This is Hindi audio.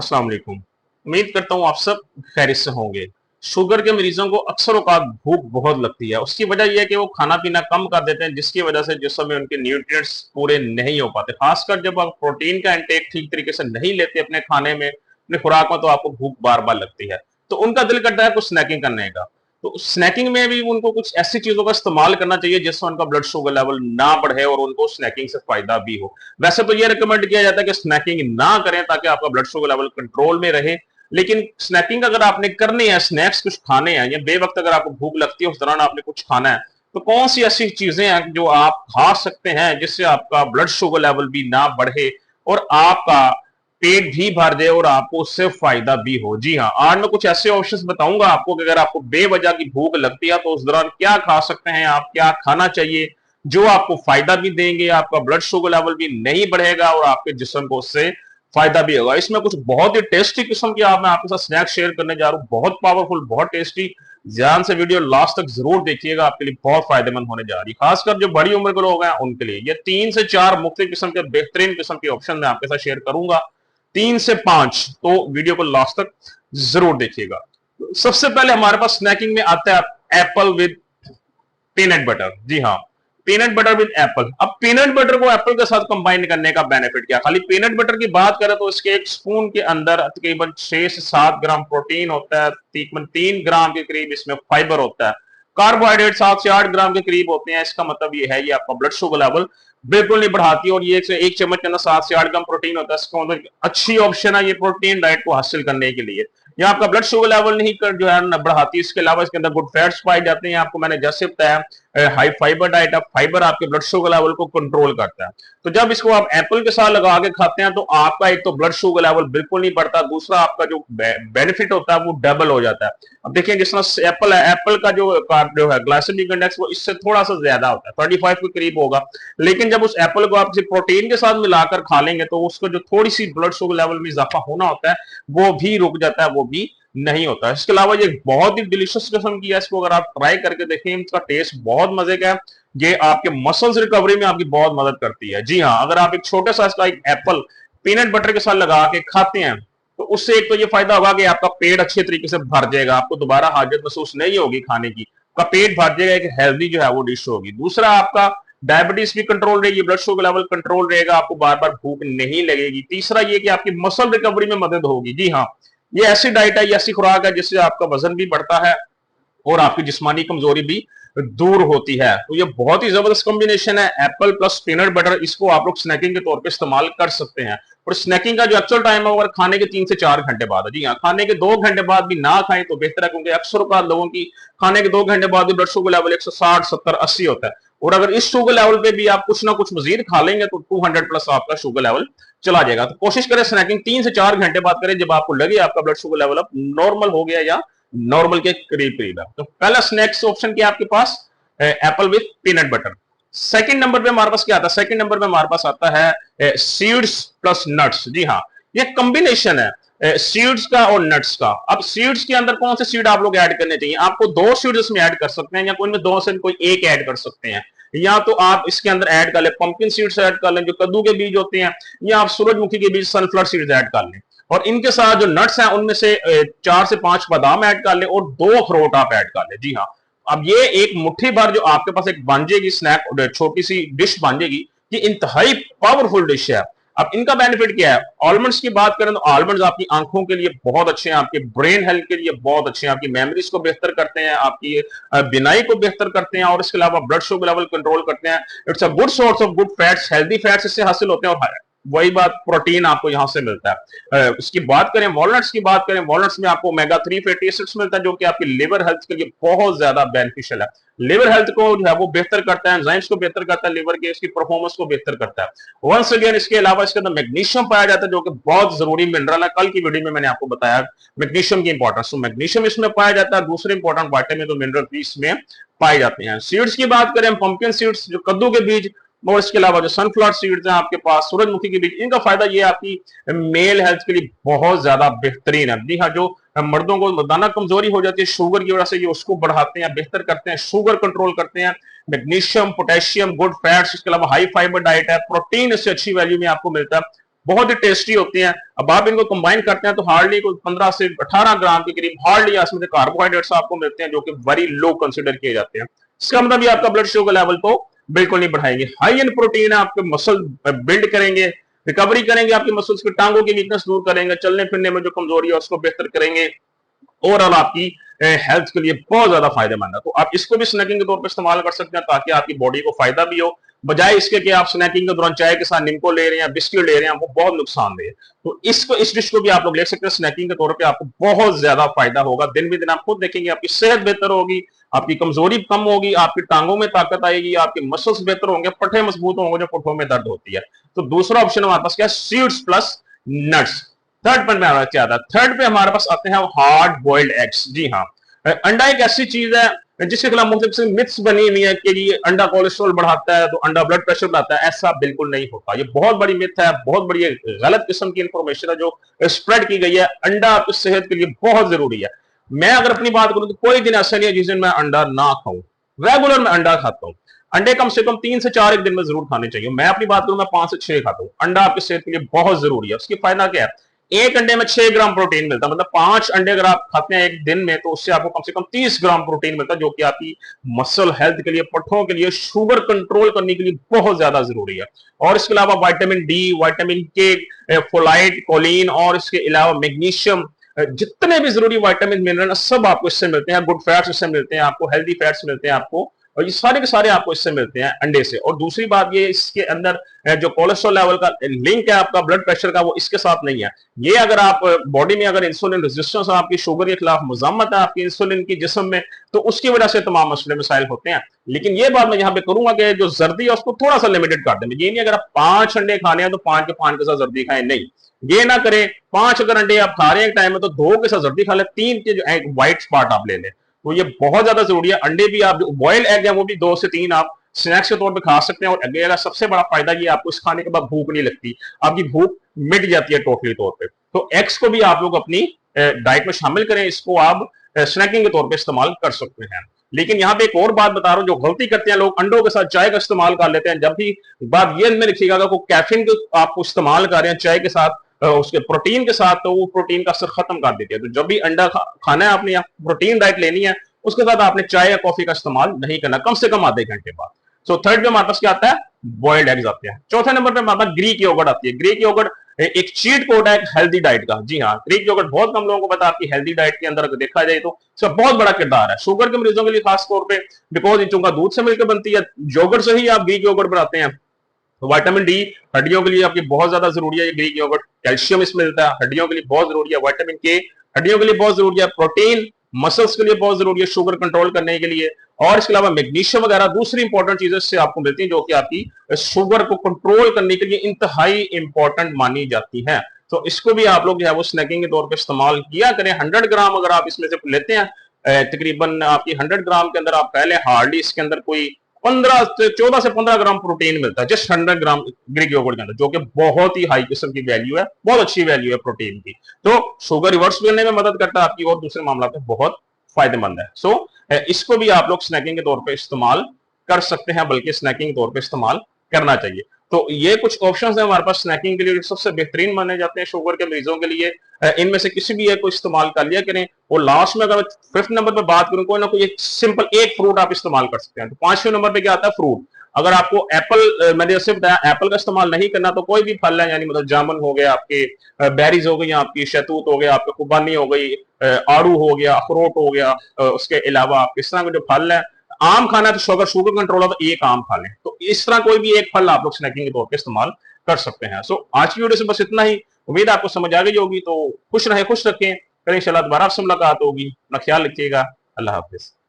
अस्सलाम वालेकुम। उम्मीद करता हूँ आप सब खैरियत से होंगे। शुगर के मरीजों को अक्सर औकात भूख बहुत लगती है। उसकी वजह यह है कि वो खाना पीना कम कर देते हैं, जिसकी वजह से जिस्म में उनके न्यूट्रिएंट्स पूरे नहीं हो पाते। खासकर जब आप प्रोटीन का इंटेक ठीक तरीके से नहीं लेते अपने खाने में, अपने खुराक में, तो आपको भूख बार बार लगती है। तो उनका दिल करता है कुछ स्नैकिंग करने का। तो स्नैकिंग में भी उनको कुछ ऐसी चीजों का इस्तेमाल करना चाहिए जिससे उनका ब्लड शुगर लेवल ना बढ़े और उनको स्नैकिंग से फायदा भी हो। वैसे तो ये रिकमेंड किया जाता है कि स्नैकिंग ना करें ताकि आपका ब्लड शुगर लेवल कंट्रोल में रहे। लेकिन स्नैकिंग अगर आपने करनी है, स्नैक्स कुछ खाने हैं, या बेवक्त अगर आपको भूख लगती है उस दौरान आपने कुछ खाना है, तो कौन सी ऐसी चीजें हैं जो आप खा सकते हैं जिससे आपका ब्लड शुगर लेवल भी ना बढ़े और आपका पेट भी भर जाए और आपको उससे फायदा भी हो। जी हाँ, आज मैं कुछ ऐसे ऑप्शंस बताऊंगा आपको कि अगर आपको बेवजह की भूख लगती है तो उस दौरान क्या खा सकते हैं आप, क्या खाना चाहिए जो आपको फायदा भी देंगे, आपका ब्लड शुगर लेवल भी नहीं बढ़ेगा और आपके जिस्म को उससे फायदा भी होगा। इसमें कुछ बहुत ही टेस्टी किस्म की मैं आपके साथ स्नैक्स शेयर करने जा रहा हूँ, बहुत पावरफुल, बहुत टेस्टी। ध्यान से वीडियो लास्ट तक जरूर देखिएगा, आपके लिए बहुत फायदेमंद होने जा रही है, खासकर जो बड़ी उम्र के लोग हैं उनके लिए। ये 3 से 4 मुख्तलिफ किस्म के बेहतरीन किस्म के ऑप्शन मैं आपके साथ शेयर करूंगा, 3 से 5, तो वीडियो को लास्ट तक जरूर देखिएगा। सबसे पहले हमारे पास स्नैकिंग में आता है एप्पल विद पीनट बटर। जी हाँ, पीनट बटर विद एप्पल। अब पीनट बटर को एप्पल के साथ कंबाइन करने का बेनिफिट क्या? खाली पीनट बटर की बात करें तो इसके एक स्पून के अंदर तकरीबन 6 से 7 ग्राम प्रोटीन होता है, तकरीबन 3 ग्राम के करीब इसमें फाइबर होता है, कार्बोहाइड्रेट 7 से 8 ग्राम के करीब होते हैं। इसका मतलब ये है ये आपका ब्लड शुगर लेवल बिल्कुल नहीं बढ़ाती, और ये एक चम्मच के अंदर 7 से 8 ग्राम प्रोटीन होता है। इसका मतलब अच्छी ऑप्शन है ये प्रोटीन डाइट को हासिल करने के लिए। ये आपका ब्लड शुगर लेवल नहीं कर जो है बढ़ाती, इसके अलावा इसके अंदर गुड फैट्स पाए जाते हैं। आपको मैंने जैसे बताया हाई फाइबर डाइट, अब फाइबर आपके ब्लड शुगर लेवल को कंट्रोल करता है। तो जब इसको आप एप्पल के साथ लगा के खाते हैं तो आपका एक तो ब्लड शुगर लेवल बिल्कुल नहीं बढ़ता, दूसरा आपका जो बेनिफिट होता है वो डबल हो जाता है। अब देखिए जिस तरह एप्पल है, एप्पल का जो है ग्लाइसेमिक इंडेक्स वो इससे थोड़ा सा ज्यादा होता है, 35 के करीब होगा। लेकिन जब उस एप्पल को आप किसी प्रोटीन के साथ मिलाकर खा लेंगे तो उसको जो थोड़ी सी ब्लड शुगर लेवल में इजाफा होना होता है वो भी रुक जाता है, वो भी नहीं होता। इसके अलावा ये बहुत ही डिलीशियस किस्म की है, इसको अगर आप ट्राई करके देखें, इसका टेस्ट बहुत मजे का है। ये आपके मसल्स रिकवरी में आपकी बहुत मदद करती है। जी हाँ, अगर आप एक छोटे साइज का एक एप्पल पीनट बटर के साथ लगा के खाते हैं तो उससे एक तो ये फायदा होगा कि आपका पेट अच्छे तरीके से भर जाएगा, आपको दोबारा हाजत महसूस नहीं होगी खाने की, आपका पेट भर जाएगा, एक हेल्दी जो है वो डिश होगी। दूसरा, आपका डायबिटीज भी कंट्रोल रहेगी, ब्लड शुगर लेवल कंट्रोल रहेगा, आपको बार बार भूख नहीं लगेगी। तीसरा ये कि आपकी मसल रिकवरी में मदद होगी। जी हाँ, ये ऐसी डाइट है, ये ऐसी खुराक है जिससे आपका वजन भी बढ़ता है और आपकी जिस्मानी कमजोरी भी दूर होती है। तो ये बहुत ही जबरदस्त कॉम्बिनेशन है, एप्पल प्लस पीनट बटर। इसको आप लोग स्नैकिंग के तौर पे इस्तेमाल कर सकते हैं। और स्नैकिंग का जो एक्चुअल टाइम है वो खाने के 3 से 4 घंटे बाद है। जी हाँ, खाने के 2 घंटे बाद भी ना खाएं तो बेहतर है, क्योंकि अक्सर लोगों की खाने के 2 घंटे बाद भी ब्लड शुगर लेवल 160, 70, 80 होता है। और अगर इस शुगर लेवल पे भी आप कुछ ना कुछ मजीद खा लेंगे तो 200 प्लस आपका शुगर लेवल चला जाएगा। तो कोशिश करें स्नैकिंग 3 से 4 घंटे बाद करें, जब आपको लगे आपका ब्लड शुगर लेवल अब नॉर्मल हो गया या नॉर्मल के करीब करीब है। तो पहला स्नैक्स ऑप्शन क्या आपके पास? Apple with peanut butter. Second number पे हमारे पास क्या आता है? सेकंड नंबर पे हमारे पास आता है सीड्स प्लस नट्स। जी हाँ, ये कॉम्बिनेशन है सीड्स का और नट्स का। अब सीड्स के अंदर कौन से सीड आप लोग ऐड करने चाहिए? आपको 2 सीड्स इसमें ऐड कर सकते हैं, या कोई में 2 से कोई एक ऐड कर सकते हैं। या तो आप इसके अंदर ऐड कर ले पंपकिन सीड्स ऐड कर लें, जो कद्दू के बीज होते हैं, या आप सूरजमुखी के बीज, सनफ्लावर सीड्स ऐड कर लें। और इनके साथ जो नट्स हैं उनमें से 4 से 5 बादाम ऐड कर ले और 2 अखरोट आप ऐड कर ले। जी हाँ, अब ये एक मुट्ठी भर जो आपके पास एक बन जाएगी स्नैक, छोटी सी डिश बन जाएगी। ये इंतहाई पावरफुल डिश है। अब इनका बेनिफिट क्या है? आलमंड्स की बात करें तो आलमंड्स आपकी आंखों के लिए बहुत अच्छे हैं, आपके ब्रेन हेल्थ के लिए बहुत अच्छे हैं, आपकी मेमोरीज को बेहतर करते हैं, आपकी बिनाई को बेहतर करते हैं, और इसके अलावा ब्लड शुगर लेवल कंट्रोल करते हैं। It's a good source of good fats, healthy fats इससे हासिल होते हैं, और वही बात प्रोटीन आपको यहां से मिलता है। उसकी बात करें वॉलनट्स की बात करें, वॉलनट्स में आपको ओमेगा 3 फैटी एसिड्स मिलता है, जो कि आपकी लिवर हेल्थ के लिए बहुत ज्यादा बेनिफिशियल है। लिवर हेल्थ को जो है वो बेहतर करता है, एंजाइम्स को बेहतर करता है, लिवर के इसकी परफॉर्मेंस को बेहतर करता है। वंस अगेन इसके अलावा इसके अंदर मैग्नीशियम पाया जाता है, जो कि बहुत जरूरी मिनरल है। कल की वीडियो में मैंने आपको बताया मैग्नीशियम की इंपॉर्टेंस, तो मैग्नीशियम इसमें पाया जाता है। दूसरे इंपॉर्टेंट वाइटामिन तो मिनरल भी इसमें पाए जाते हैं। सीड्स की बात करें, पंपकिन सीड्स, जो कद्दू के बीज, और इसके अलावा जो सनफ्लावर सीड्स हैं आपके पास, सूरजमुखी के बीज, इनका फायदा ये आपकी मेल हेल्थ के लिए बहुत ज्यादा बेहतरीन है। जी हाँ, जो मर्दों को मर्दाना कमजोरी हो जाती है शुगर की वजह से, ये उसको बढ़ाते हैं, बेहतर करते हैं, शुगर कंट्रोल करते हैं। मैग्नीशियम, पोटेशियम, गुड फैट्स, इसके अलावा हाई फाइबर डाइट है, प्रोटीन इससे अच्छी वैल्यू में आपको मिलता है। बहुत ही टेस्टी होते हैं। अब आप इनको कंबाइन करते हैं तो हार्डली कोई 15 से 18 ग्राम के करीब हार्डली इसमें कार्बोहाइड्रेट्स आपको मिलते हैं, जो कि वेरी लो कंसिडर किए जाते हैं। इसका मतलब ये आपका ब्लड शुगर लेवल को बिल्कुल नहीं बढ़ाएंगे। हाई इन प्रोटीन है, आपके मसल बिल्ड करेंगे, रिकवरी करेंगे, आपकी मसल्स की टांगों की वीकनेस दूर करेंगे, चलने फिरने में जो कमजोरी है उसको बेहतर करेंगे, ओवरऑल आपकी हेल्थ के लिए बहुत ज्यादा फायदेमंद है। तो आप इसको भी स्नैकिंग के तौर पर इस्तेमाल कर सकते हैं ताकि आपकी बॉडी को फायदा भी हो, बजाय इसके कि आप स्नैकिंग के दौरान चाय के साथ निम्को ले रहे हैं, बिस्किट ले रहे हैं, वो बहुत नुकसानदेह है। तो इसको, इस डिश को भी आप लोग ले सकते हैं स्नैकिंग के तौर पे, आपको बहुत ज्यादा फायदा होगा। दिन भी दिन आप खुद देखेंगे आपकी सेहत बेहतर होगी, आपकी कमजोरी कम होगी, आपकी टांगों में ताकत आएगी, आपके मसल्स बेहतर होंगे, पट्टे मजबूत होंगे जो पुठों में दर्द होती है। तो दूसरा ऑप्शन हमारे पास क्या है, seeds plus nuts. Third point में हमारा क्या आता है, थर्ड पे हमारे पास आते हैं हार्ड बॉइल्ड एग्स। जी हाँ, अंडा एक ऐसी चीज है जिसके खिलाफ मुख्तलिफ मिथ्स बनी हुई है कि ये अंडा कोलेस्ट्रॉल बढ़ाता है, तो अंडा ब्लड प्रेशर बढ़ाता है। ऐसा बिल्कुल नहीं होता, ये बहुत बड़ी मिथ है, बहुत बड़ी गलत किस्म की इंफॉर्मेशन है जो स्प्रेड की गई है। अंडा आपकी सेहत के लिए बहुत जरूरी है। मैं अगर अपनी बात करूं तो कोई दिन ऐसा नहीं है जिस दिन मैं अंडा ना खाऊं, रेगुलर मैं अंडा खाता हूं। अंडे कम से कम 3 से 4 एक दिन में जरूर खाने चाहिए। मैं अपनी बात करूं, मैं 5 से 6 खाता हूं। अंडा आपकी सेहत के लिए बहुत जरूरी है। उसकी फायदा क्या है, एक अंडे में 6 ग्राम प्रोटीन मिलता है, मतलब 5 अंडे अगर आप खाते हैं एक दिन में तो उससे आपको कम से कम 30 ग्राम प्रोटीन मिलता है, जो कि आपकी मसल हेल्थ के लिए, पट्ठों के लिए, शुगर कंट्रोल करने के लिए बहुत ज्यादा जरूरी है। और इसके अलावा विटामिन डी, विटामिन के, फोलाइट, कोलिन और इसके अलावा मैग्नीशियम, जितने भी जरूरी विटामिन मिनरल सब आपको इससे मिलते हैं। गुड फैट्स इससे मिलते हैं आपको, हेल्दी फैट्स मिलते हैं आपको, और ये सारे के सारे आपको इससे मिलते हैं अंडे से। और दूसरी बात ये, इसके अंदर जो कोलेस्ट्रॉल लेवल का लिंक है आपका ब्लड प्रेशर का, वो इसके साथ नहीं है। ये अगर आप बॉडी में अगर इंसुलिन रेजिस्टेंस है, आपकी शुगर के खिलाफ मुजामत है आपकी इंसुलिन की जिस्म में, तो उसकी वजह से तमाम मसले मसाइल होते हैं। लेकिन ये बात मैं यहाँ पे करूंगा कि जो जर्दी है उसको थोड़ा सा लिमिटेड कर दें। ये नहीं अगर आप 5 अंडे खाने हैं तो 5 के 5 के साथ जर्दी खाएं, नहीं, ये ना करें। 5 अगर अंडे आप खा रहे हैं एक टाइम में तो 2 के साथ जर्दी खा ले, 3 के जो व्हाइट स्पॉट आप ले लें। तो ये बहुत ज्यादा जरूरी है। अंडे भी आप बॉइल्ड एग है वो भी 2 से 3 आप स्नैक्स के तौर पे खा सकते हैं। और अगे का सबसे बड़ा फायदा ये, आपको इस खाने के बाद भूख नहीं लगती, आपकी भूख मिट जाती है टोटली तौर पे। तो एग्स को भी आप लोग अपनी डाइट में शामिल करें, इसको आप स्नैकिंग के तौर पे इस्तेमाल कर सकते हैं। लेकिन यहाँ पे एक और बात बता रहा हूं, जो गलती करते हैं लोग, अंडों के साथ चाय का इस्तेमाल कर लेते हैं। जब भी बात ये में लिखिएगा अगर कोई कैफीन आपको इस्तेमाल कर रहे हैं चाय के साथ, उसके प्रोटीन के साथ, तो वो प्रोटीन का असर खत्म कर देती है। तो जब भी अंडा खाना है आपने या प्रोटीन डाइट लेनी है, उसके साथ आपने चाय या कॉफी का इस्तेमाल नहीं करना, कम से कम आधे घंटे बाद। सो थर्ड पे हमारे पास क्या आता है, बॉइल्ड एग्स आते हैं। चौथे नंबर पे हमारे पास ग्रीक योगर्ट आती है। ग्रीक योगर्ट एक चीट कोड है हेल्दी डाइट का। जी हाँ, ग्रीक योगर्ट बहुत कम लोगों को पता, आपकी हेल्दी डाइट के अंदर अगर देखा जाए तो इसका बहुत बड़ा किरदार है शुगर के मरीजों के लिए खास तौर पे, बिकॉज चूंकि दूध से मिलकर बनती है, योगर्ट से ही आप ग्रीक योगर्ट बनाते हैं। तो विटामिन डी हड्डियों के लिए आपकी बहुत ज्यादा जरूरी है। ये ग्रीक योगर्ट, कैल्शियम इसमें मिलता है, हड्डियों के लिए बहुत जरूरी है। विटामिन के हड्डियों के लिए बहुत जरूरी है। प्रोटीन मसल्स के लिए बहुत जरूरी है, शुगर कंट्रोल करने के लिए। और इसके अलावा मैग्नीशियम वगैरह दूसरी इंपॉर्टेंट चीजें इससे आपको मिलती हैं, जो कि आपकी शुगर को कंट्रोल करने के लिए इंतहाई इंपॉर्टेंट मानी जाती है। तो इसको भी आप लोग जो है वो स्नैकिंग के तौर पर इस्तेमाल किया करें। 100 ग्राम अगर आप इसमें से लेते हैं, तकरीबन आपकी 100 ग्राम के अंदर आप पहले हार्डली इसके अंदर कोई 14 से 15 ग्राम प्रोटीन मिलता है जस्ट 100 ग्राम ग्रीक योगर्ट के अंदर, जो कि बहुत ही हाई किस्म की वैल्यू है, बहुत अच्छी वैल्यू है प्रोटीन की। तो शुगर रिवर्स करने में मदद करता है आपकी, और दूसरे मामला में बहुत फायदेमंद है। सो इसको भी आप लोग स्नैकिंग के तौर पे इस्तेमाल कर सकते हैं, बल्कि स्नैकिंग के तौर पे इस्तेमाल करना चाहिए। तो ये कुछ ऑप्शंस हैं हमारे पास स्नैकिंग के लिए, सबसे बेहतरीन माने जाते हैं शुगर के मरीजों के लिए। इनमें से किसी भी एक को इस्तेमाल कर लिया करें। और लास्ट में अगर 5th नंबर पर बात करूं, कोई ना कोई एक सिंपल एक फ्रूट आप इस्तेमाल कर सकते हैं। तो 5वें नंबर पे क्या आता है, फ्रूट। अगर आपको एप्पल, मैंने जैसे बताया एप्पल का इस्तेमाल नहीं करना, तो कोई भी फल है, यानी मतलब जामुन हो गया, आपके बेरीज हो गई, आपकी शहतूत हो गया, आपके खुबानी हो गई, आड़ू हो गया, अखरोट हो गया, उसके अलावा आप इस तरह के जो फल है, आम खाना है तो शुगर कंट्रोल हो तो एक आम खा लें। तो इस तरह कोई भी एक फल आप लोग स्नैकिंग के तौर पे इस्तेमाल कर सकते हैं। सो आज की वीडियो से बस इतना ही। उम्मीद आपको समझ आ गई होगी। तो खुश रहें, खुश रखें, करें इंशाल्लाह दोबारा आपसे मुलाकात होगी। अपना ख्याल रखिएगा। अल्लाह हाफिज।